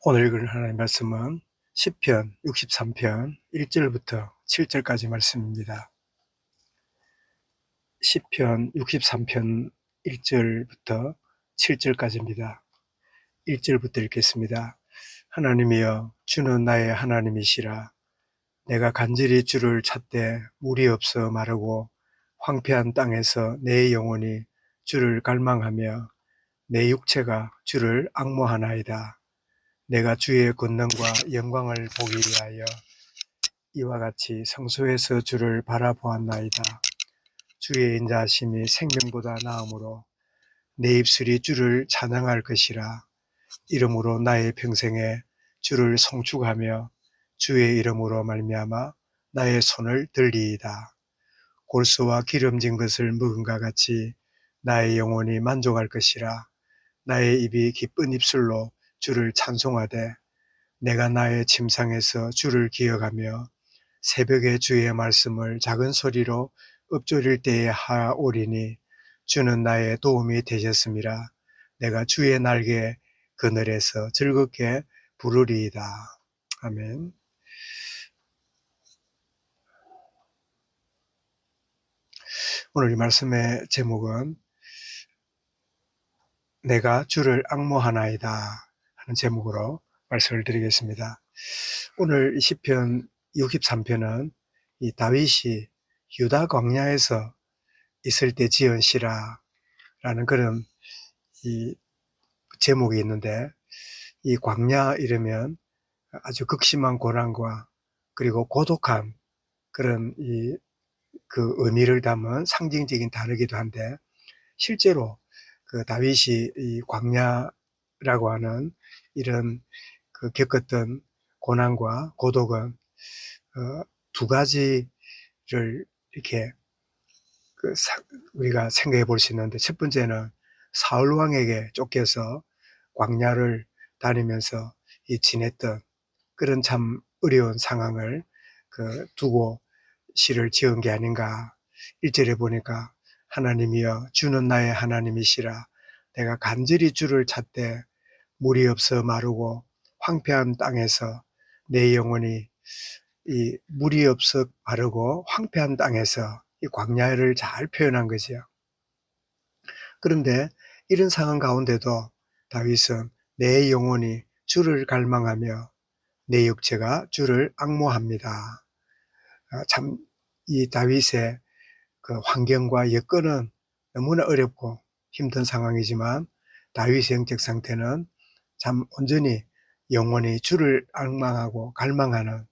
오늘 읽을 하나님의 말씀은 시편 63편 1절부터 7절까지 말씀입니다. 시편 63편 1절부터 7절까지입니다. 1절부터 읽겠습니다. 하나님이여, 주는 나의 하나님이시라. 내가 간절히 주를 찾되 물이 없어 마르고 황폐한 땅에서 내 영혼이 주를 갈망하며 내 육체가 주를 앙모하나이다. 내가 주의 권능과 영광을 보기 위하여 이와 같이 성소에서 주를 바라보았나이다. 주의 인자하심이 생명보다 나으므로 내 입술이 주를 찬양할 것이라. 이름으로 나의 평생에 주를 송축하며 주의 이름으로 말미암아 나의 손을 들리이다. 골수와 기름진 것을 먹은가 같이 나의 영혼이 만족할 것이라. 나의 입이 기쁜 입술로 주를 찬송하되 내가 나의 침상에서 주를 기억하며 새벽에 주의 말씀을 작은 소리로 읊조릴 때에 하오리니 주는 나의 도움이 되셨음이라. 내가 주의 날개 그늘에서 즐겁게 부르리이다. 아멘. 오늘 이 말씀의 제목은 내가 주를 앙모하나이다 하는 제목으로 말씀을 드리겠습니다. 오늘 시편 63편은 이 다윗이 유다 광야에서 있을 때 지은 시라라는 그런 이 제목이 있는데, 이 광야 이러면 아주 극심한 고난과 그리고 고독한 그런 그 의미를 담은 상징적인 단어이기도 한데, 실제로 그 다윗이 이 광야라고 하는 이런 그 겪었던 고난과 고독은 두 가지를 이렇게 우리가 생각해 볼 수 있는데, 첫 번째는 사울 왕에게 쫓겨서 광야를 다니면서 지냈던 그런 참 어려운 상황을 두고 시를 지은 게 아닌가. 1절에 보니까 하나님이여, 주는 나의 하나님이시라. 내가 간절히 주를 찾되 물이 없어 마르고 황폐한 땅에서 내 영혼이 이 물이 없어 마르고 황폐한 땅에서 이 광야를 잘 표현한 거죠. 그런데 이런 상황 가운데도 다윗은 내 영혼이 주를 갈망하며 내 육체가 주를 앙모합니다. 참 이 다윗의 그 환경과 여건은 너무나 어렵고 힘든 상황이지만 다윗의 영적 상태는 참 온전히 영혼이 주를 앙망하고 갈망하는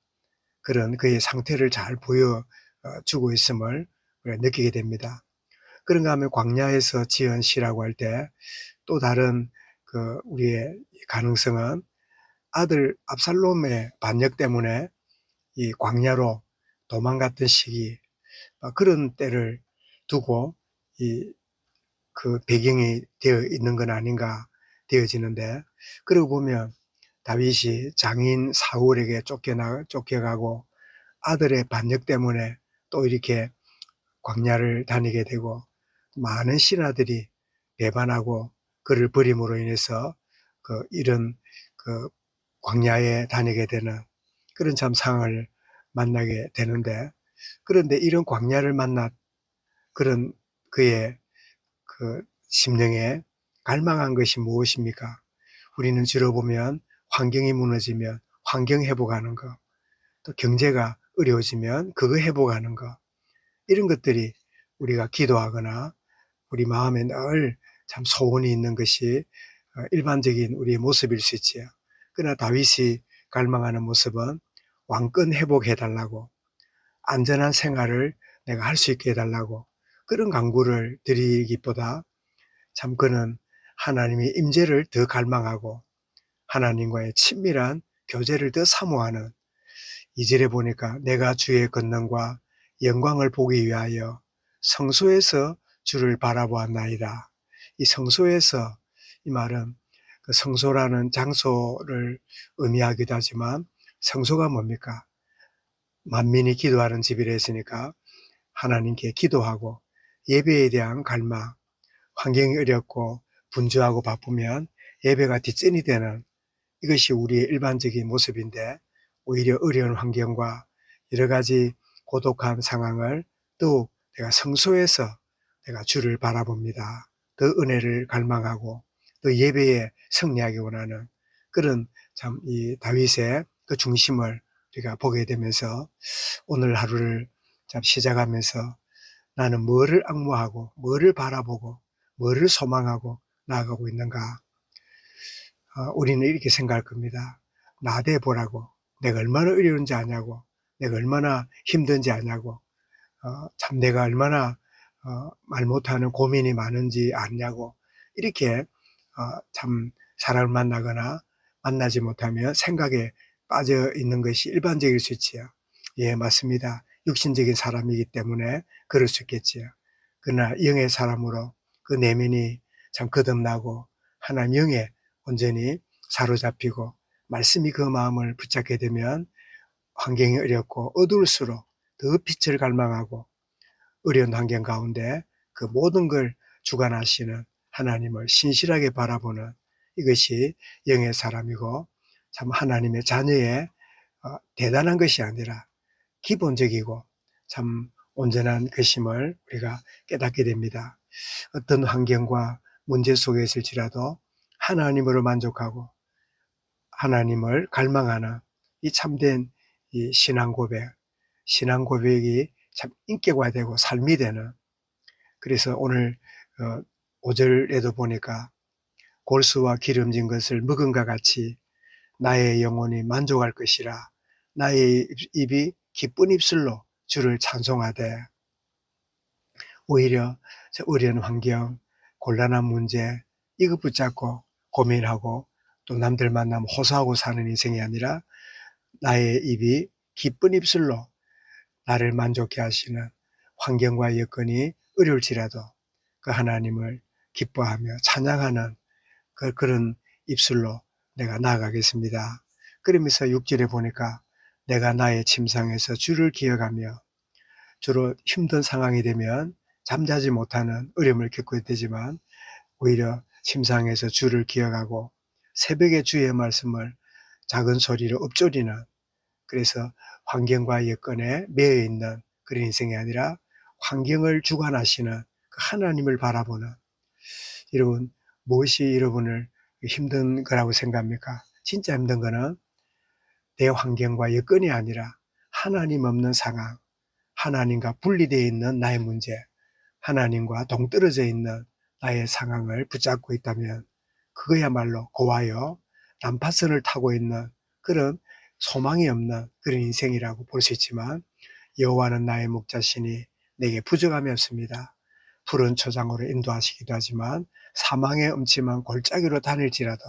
그런 그의 상태를 잘 보여주고 있음을 느끼게 됩니다. 그런가 하면 광야에서 지은 시라고 할 때 또 다른 우리의 가능성은 아들 압살롬의 반역 때문에 이 광야로 도망갔던 시기, 그런 때를 두고 그 배경이 되어 있는 건 아닌가 되어지는데, 그러고 보면 다윗이 장인 사울에게 쫓겨가고 아들의 반역 때문에 또 이렇게 광야를 다니게 되고 많은 신하들이 배반하고 그를 버림으로 인해서 이런 광야에 다니게 되는 그런 참 상황을 만나게 되는데, 그런데 이런 광야를 만나 그런 그의 심령에 갈망한 것이 무엇입니까? 우리는 주로 보면 환경이 무너지면 환경 회복하는 것, 또 경제가 어려워지면 그거 회복하는 것, 이런 것들이 우리가 기도하거나 우리 마음에 늘 참 소원이 있는 것이 일반적인 우리의 모습일 수 있지요. 그러나 다윗이 갈망하는 모습은 왕권 회복해달라고, 안전한 생활을 내가 할 수 있게 해달라고, 그런 간구를 드리기보다 참 그는 하나님의 임재를 더 갈망하고 하나님과의 친밀한 교제를 더 사모하는, 2절에 보니까 내가 주의 권능과 영광을 보기 위하여 성소에서 주를 바라보았나이다. 이 성소에서, 이 말은 그 성소라는 장소를 의미하기도 하지만 성소가 뭡니까? 만민이 기도하는 집이라 했으니까 하나님께 기도하고 예배에 대한 갈망, 환경이 어렵고 분주하고 바쁘면 예배가 뒷전이 되는 이것이 우리의 일반적인 모습인데 오히려 어려운 환경과 여러 가지 고독한 상황을 더욱 내가 성소에서 내가 주를 바라봅니다. 더 은혜를 갈망하고 더 예배에 승리하기 원하는 그런 참 이 다윗의 그 중심을 우리가 보게 되면서 오늘 하루를 참 시작하면서 나는 뭐를 악무하고 뭐를 바라보고 뭐를 소망하고 나아가고 있는가. 우리는 이렇게 생각할 겁니다. 나대 보라고. 내가 얼마나 어려운지 아냐고. 내가 얼마나 힘든지 아냐고. 참 내가 얼마나 말 못하는 고민이 많은지 아냐고. 이렇게 참 사람을 만나거나 만나지 못하면 생각에 빠져 있는 것이 일반적일 수 있지요. 예, 맞습니다. 육신적인 사람이기 때문에 그럴 수 있겠지요. 그러나 영의 사람으로 그 내면이 참 거듭나고 하나님 영에 온전히 사로잡히고 말씀이 그 마음을 붙잡게 되면 환경이 어렵고 어두울수록 더 빛을 갈망하고 어려운 환경 가운데 그 모든 걸 주관하시는 하나님을 신실하게 바라보는 이것이 영의 사람이고 참 하나님의 자녀의 대단한 것이 아니라 기본적이고 참 온전한 것임을 우리가 깨닫게 됩니다. 어떤 환경과 문제 속에 있을지라도 하나님으로 만족하고 하나님을 갈망하는 이 참된 이 신앙 고백이 참 인격화되고 삶이 되는 그래서 오늘 5절에도 보니까 골수와 기름진 것을 먹은과 같이 나의 영혼이 만족할 것이라 나의 입이 기쁜 입술로 주를 찬송하되 오히려 어려운 환경, 곤란한 문제 이것 붙잡고 고민하고 또 남들 만나면 호소하고 사는 인생이 아니라 나의 입이 기쁜 입술로 나를 만족해 하시는 환경과 여건이 어려울지라도 그 하나님을 기뻐하며 찬양하는 그런 입술로 내가 나아가겠습니다. 그러면서 6절에 보니까 내가 나의 침상에서 주를 기억하며 주로 힘든 상황이 되면 잠자지 못하는 어려움을 겪게 되지만 오히려 침상에서 주를 기억하고 새벽에 주의 말씀을 작은 소리로 읊조리는 그래서 환경과 여건에 매여 있는 그런 인생이 아니라 환경을 주관하시는 그 하나님을 바라보는 여러분 무엇이 여러분을 힘든 거라고 생각합니까? 진짜 힘든 거는 내 환경과 여건이 아니라 하나님 없는 상황, 하나님과 분리되어 있는 나의 문제, 하나님과 동떨어져 있는 나의 상황을 붙잡고 있다면 그거야말로 고와요 난파선을 타고 있는 그런 소망이 없는 그런 인생이라고 볼 수 있지만 여호와는 나의 목자시니 내게 부족함이 없습니다. 푸른 초장으로 인도하시기도 하지만 사망의 음침한 골짜기로 다닐지라도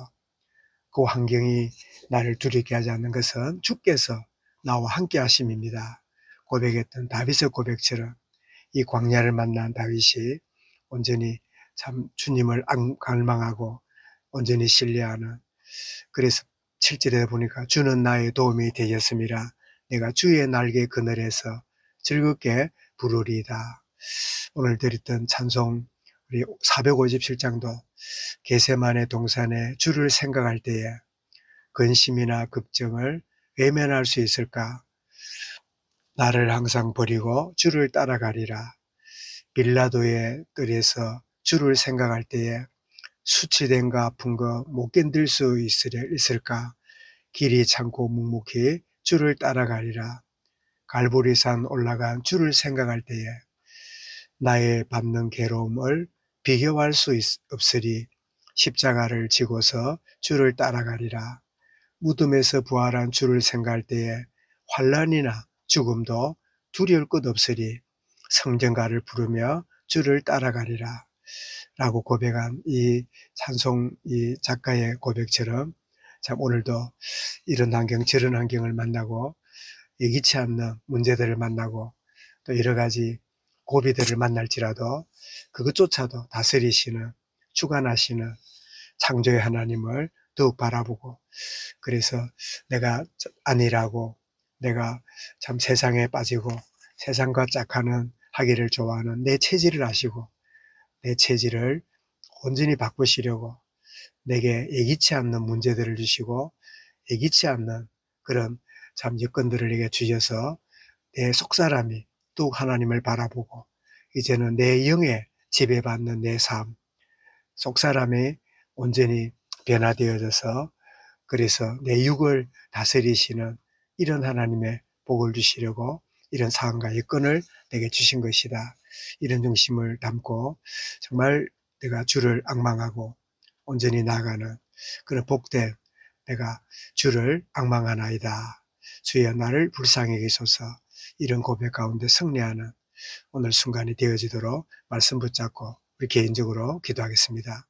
그 환경이 나를 두렵게 하지 않는 것은 주께서 나와 함께 하심입니다. 고백했던 다윗의 고백처럼 이 광야를 만난 다윗이 온전히 참 주님을 갈망하고 온전히 신뢰하는 그래서 7절에 보니까 주는 나의 도움이 되셨음이라 내가 주의 날개 그늘에서 즐겁게 부르리이다. 오늘 드렸던 찬송 우리 457장도 겟세마네 동산에 주를 생각할 때에 근심이나 걱정을 외면할 수 있을까? 나를 항상 버리고 주를 따라가리라. 빌라도의 뜰에서 주를 생각할 때에 수치된 거 아픈 거 못 견딜 수 있을까? 길이 참고 묵묵히 주를 따라가리라. 갈보리산 올라간 주를 생각할 때에 나의 받는 괴로움을 비교할 수 없으리 십자가를 지고서 주를 따라가리라. 무덤에서 부활한 주를 생각할 때에 환난이나 죽음도 두려울 것 없으리 성전가를 부르며 주를 따라가리라 라고 고백한 이 찬송 이 작가의 고백처럼 참 오늘도 이런 환경 저런 환경을 만나고 예기치 않는 문제들을 만나고 또 여러 가지 고비들을 만날지라도 그것조차도 다스리시는 주관하시는 창조의 하나님을 더욱 바라보고 그래서 내가 안일하고 내가 참 세상에 빠지고 세상과 짝하는 하기를 좋아하는 내 체질을 아시고 내 체질을 온전히 바꾸시려고 내게 예기치 않는 문제들을 주시고 예기치 않는 그런 참 여건들을 내게 주셔서 내 속사람이 또 하나님을 바라보고 이제는 내 영에 지배받는 내 삶, 속사람이 온전히 변화되어져서 그래서 내 육을 다스리시는 이런 하나님의 복을 주시려고 이런 상황과 여건을 내게 주신 것이다. 이런 중심을 담고 정말 내가 주를 앙망하고 온전히 나아가는 그런 복된 내가 주를 앙망하나이다. 주여 나를 불쌍히 여기소서. 이런 고백 가운데 승리하는 오늘 순간이 되어지도록 말씀 붙잡고 우리 개인적으로 기도하겠습니다.